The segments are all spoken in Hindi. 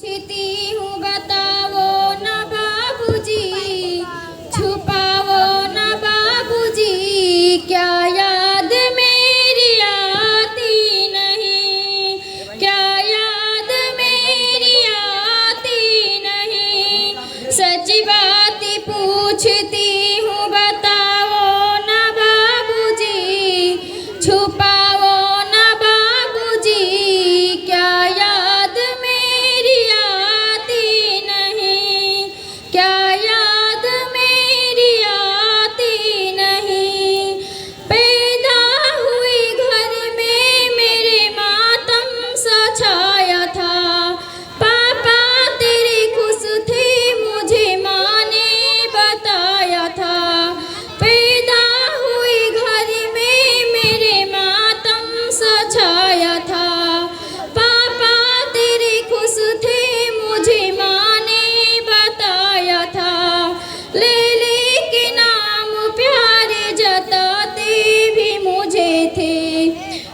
पूछती हूँ बताओ ना बाबूजी, छुपाओ ना बाबूजी, क्या याद मेरी आती नहीं, क्या याद मेरी आती नहीं। सच बात पूछती हूँ बताओ ना बाबूजी, छुपाओ ना बाबूजी, क्या याद मेरी आती नहीं, क्या याद मेरी आती नहीं। पैदा हुई घर में मेरे मातम सा छाया था, पापा तेरे खुश थे मुझे माँ ने बताया था। पैदा हुई घर में मेरे मातम सा छाया था, पापा तेरे खुश थे मुझे माँ ने बताया था। लेले के नाम प्यारे जताते भी मुझे थे,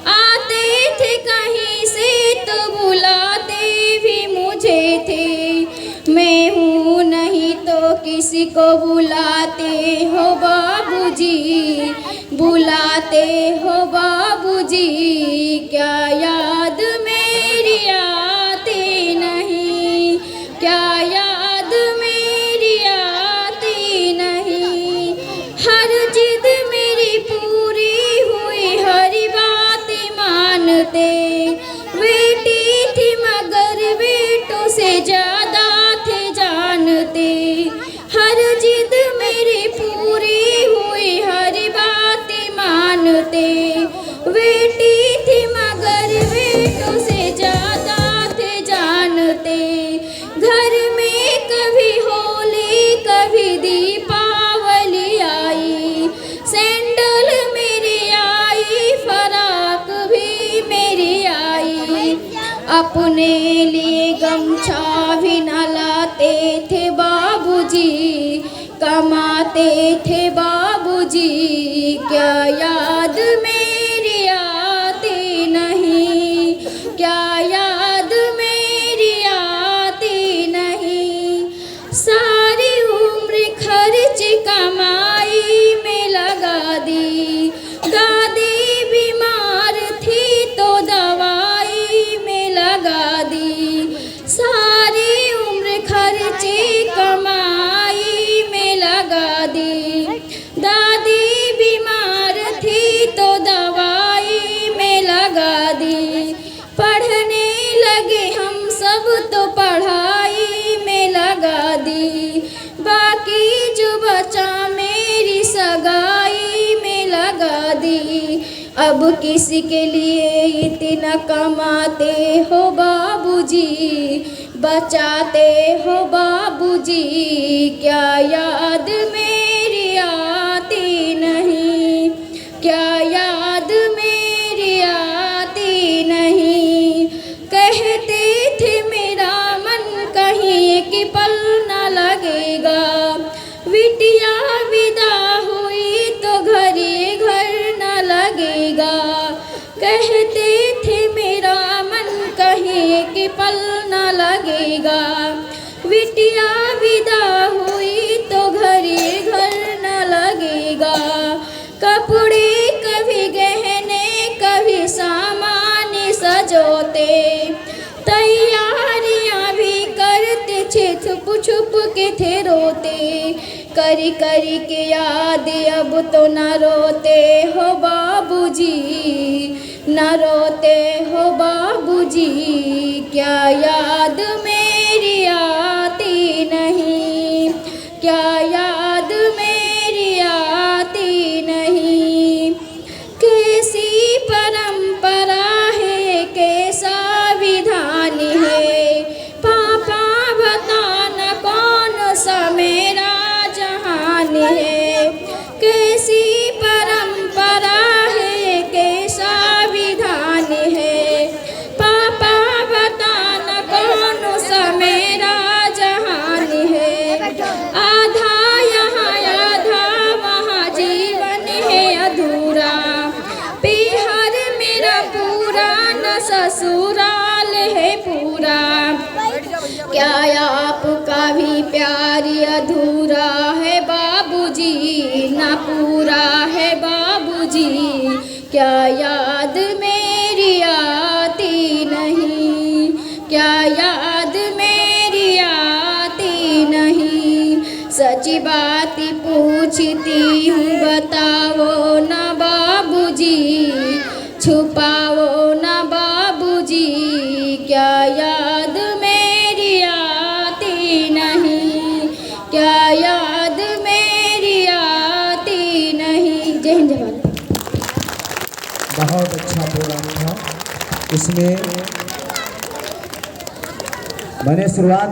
आते थे कहीं से तो बुलाते भी मुझे थे। मैं हूँ नहीं तो किसी को बुलाते हो बाबूजी, बुलाते हो बाबूजी, क्या याद मेरी आती नहीं, क्या याद मेरी आती नहीं। हर जिद मेरी पूरी हुई, हर बात मानते। बेटी थी मगर बेटों से ज्यादा थे जानते। हर जिद मेरी पूरी हुई, हर बात मानते। बेटी थी मगर बेटों से ज्यादा थे जानते। घर में कभी होली कभी दीपावली आई, सैंडल मेरी आई, फराक भी मेरी आई। अपने लिए गमछा भी न लाते थे बाबूजी, कमाते थे बाबूजी, क्या याद मेरी आती नहीं, क्या याद मेरी आती नहीं। सारी उम्र खर्च कमाई में लगा दी, दादी बीमार थी तो दवाई में लगा दी। सारी उम्र खर्च कमाई में लगा दी, दादी बीमार थी तो दवाई में लगा दी। पढ़ने लगे हम सब तो पढ़ाई में लगा दी, बाकी जो बचा मेरी सगाई में लगा दी। अब किसी के लिए इतना कमाते हो बाबूजी, बचाते हो बाबूजी, क्या याद मेरी आती नहीं, क्या याद मेरी आती नहीं। कहते थे मेरा मन कहीं एक पल न लगेगा, बिटिया विदा हुई तो घरे घर न लगेगा। कहते थे मेरा मन कहीं एक पल न लगेगा, बिटिया विदा हुई तो घरे घर न लगेगा। कपड़े कभी गहने कभी सामान सजोते, तैयारियां भी करते थे, छुप छुप के थे रोते। करी करी के याद अब तो न रोते हो बाबूजी, न रोते हो बाबूजी, क्या याद मेरी आती नहीं, क्या याद मेरी आती नहीं। कैसी परंपरा है, कैसा विधान है, पापा बताना कौन सा मेरा जहान है। कैसी परंपरा है, कैसा विधान है, पापा बताना कौन सा मेरा जहान है। आधा क्या आपका भी प्यार अधूरा है बाबूजी, ना पूरा है बाबूजी। क्या याद मेरी आती नहीं, क्या याद मेरी आती नहीं। सच बात पूछती हूँ बताओ ना बाबूजी, छुपाओ ना बाबूजी। क्या याद मेरी आती नहीं, क्या याद मेरी आती नहीं। जय हिंद जय भारत। बहुत अच्छा प्रोग्राम था। इसमें मैंने शुरुआत